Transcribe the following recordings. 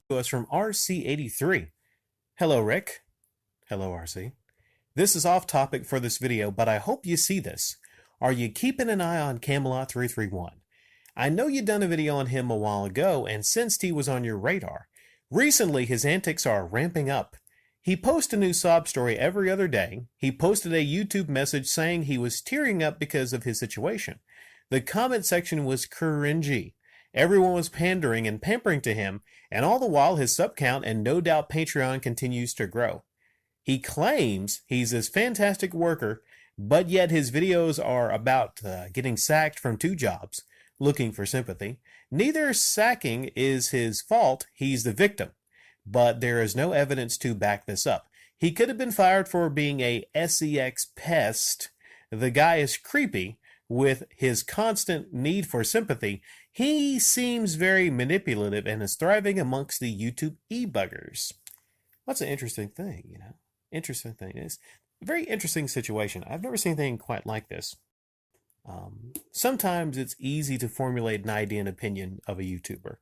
To us from RC83. Hello, Rick. Hello, RC. This is off topic for this video, but I hope you see this. Are you keeping an eye on Camelot331? I know you done a video on him a while ago and sensed he was on your radar. Recently, his antics are ramping up. He posts a new sob story every other day. He posted a YouTube message saying he was tearing up because of his situation. The comment section was cringy. Everyone was pandering and pampering to him, and all the while his sub count and no doubt Patreon continues to grow. He claims he's this fantastic worker, but yet his videos are about getting sacked from 2 jobs, looking for sympathy. Neither sacking is his fault, he's the victim, but there is no evidence to back this up. He could have been fired for being a sex pest. The guy is creepy. With his constant need for sympathy, he seems very manipulative and is thriving amongst the YouTube e-buggers. That's an interesting thing, you know. Interesting thing. It's a very interesting situation. I've never seen anything quite like this. Sometimes it's easy to formulate an idea and opinion of a YouTuber.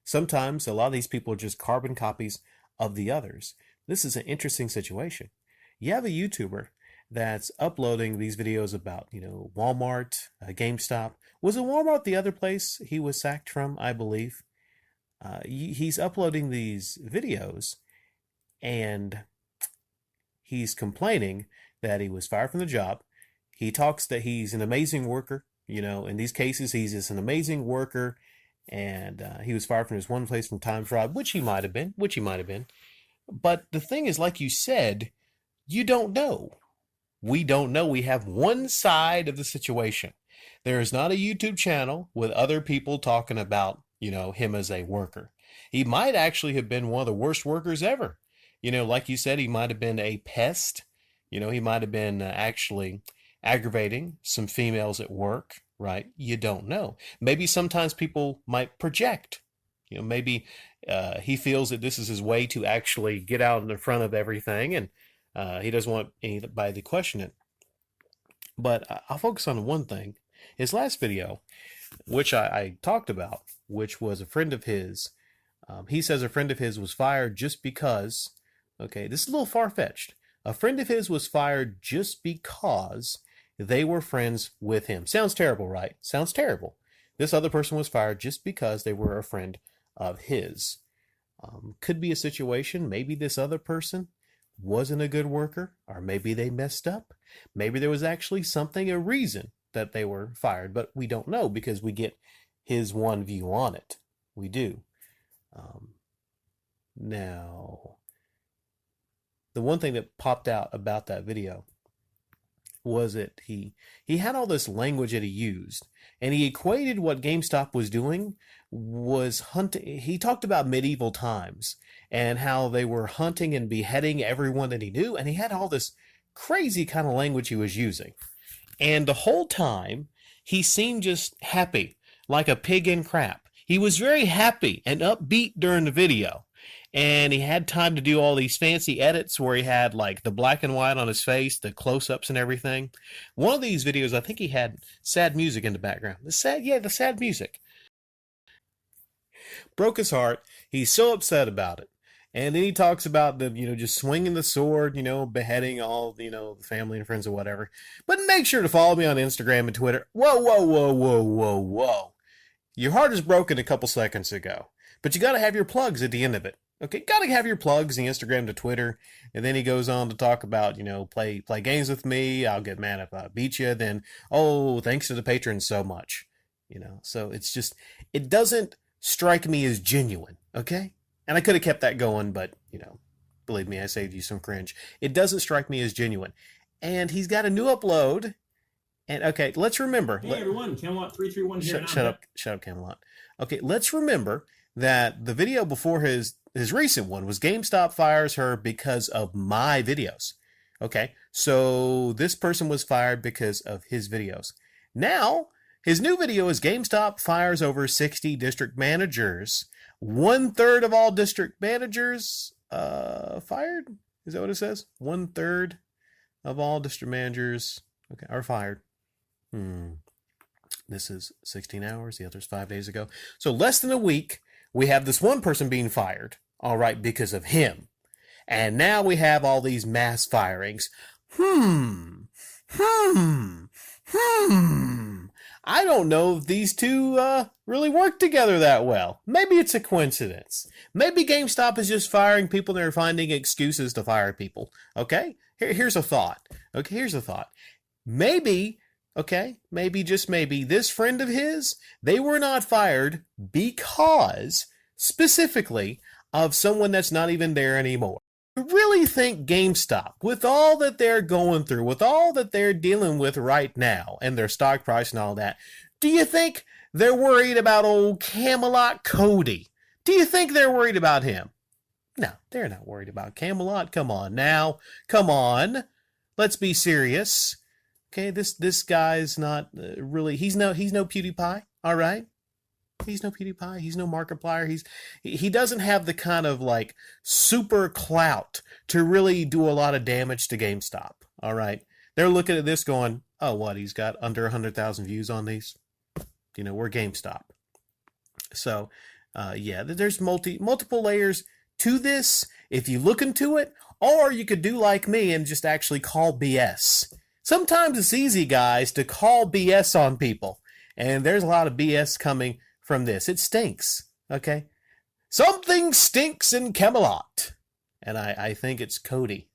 Sometimes a lot of these people are just carbon copies of the others. This is an interesting situation. You have a YouTuber that's uploading these videos about, Walmart, GameStop. Was it Walmart the other place he was sacked from, I believe? He's uploading these videos and he's complaining that he was fired from the job. He talks that he's an amazing worker. In these cases, he's just an amazing worker, and he was fired from his one place from time fraud, which he might have been. But the thing is, like you said, you don't know. We don't know. We have one side of the situation. There is not a YouTube channel with other people talking about, him as a worker. He might actually have been one of the worst workers ever. Like you said, he might have been a pest. He might have been actually aggravating some females at work, right? You don't know. Maybe sometimes people might project. Maybe he feels that this is his way to actually get out in the front of everything, and he doesn't want anybody to question it. But I'll focus on one thing. His last video, which I talked about, which was a friend of his. He says a friend of his was fired just because, okay, this is a little far-fetched. A friend of his was fired just because they were friends with him. Sounds terrible, right? Sounds terrible. This other person was fired just because they were a friend of his. Could be a situation, maybe this other person wasn't a good worker, or maybe they messed up. Maybe there was actually a reason that they were fired, but we don't know because we get his one view on it. We do. Now, the one thing that popped out about that video was that he had all this language that he used, and he equated what GameStop was doing was hunting. He talked about medieval times and how they were hunting and beheading everyone that he knew, and he had all this crazy kind of language he was using. And the whole time, he seemed just happy, like a pig in crap. He was very happy and upbeat during the video. And he had time to do all these fancy edits where he had like the black and white on his face, the close-ups and everything. One of these videos, I think he had sad music in the background. The sad music. Broke his heart. He's so upset about it. And then he talks about the, just swinging the sword, beheading all, the family and friends or whatever. But make sure to follow me on Instagram and Twitter. Whoa. Your heart is broken a couple seconds ago. But you got to have your plugs at the end of it. Okay, got to have your plugs, the Instagram to Twitter. And then he goes on to talk about, play games with me. I'll get mad if I beat you. Then, thanks to the patrons so much. So it's just, it doesn't strike me as genuine, okay? And I could have kept that going, but, believe me, I saved you some cringe. It doesn't strike me as genuine. And he's got a new upload. And, okay, let's remember. Hey, everyone, Camelot331 here. Shut up, Camelot. Okay, let's remember that the video before his recent one was GameStop fires her because of my videos. Okay, so this person was fired because of his videos. Now, his new video is GameStop fires over 60 district managers. 1/3 of all district managers fired? Is that what it says? 1/3 of all district managers are fired. This is 16 hours. The other's 5 days ago. So less than a week, we have this one person being fired. all right, because of him. And now we have all these mass firings. Hmm. I don't know if these two really work together that well. Maybe it's a coincidence. Maybe GameStop is just firing people and they're finding excuses to fire people. Okay? Here's a thought. Okay, here's a thought. Maybe, okay, maybe, just maybe, this friend of his, they were not fired because, specifically, of someone that's not even there anymore. I really think GameStop, with all that they're going through, with all that they're dealing with right now, and their stock price and all that, do you think they're worried about old Camelot Cody? Do you think they're worried about him? No, they're not worried about Camelot. Come on now. Come on. Let's be serious. Okay, this guy's not really, he's no PewDiePie, all right? He's no PewDiePie. He's no Markiplier. He doesn't have the kind of like super clout to really do a lot of damage to GameStop. All right, they're looking at this going, oh, what? He's got under 100,000 views on these. You know, we're GameStop. So, yeah, there's multiple layers to this if you look into it, or you could do like me and just actually call BS. Sometimes it's easy, guys, to call BS on people, and there's a lot of BS coming from this. It stinks, okay? Something stinks in Camelot. And I think it's Cody.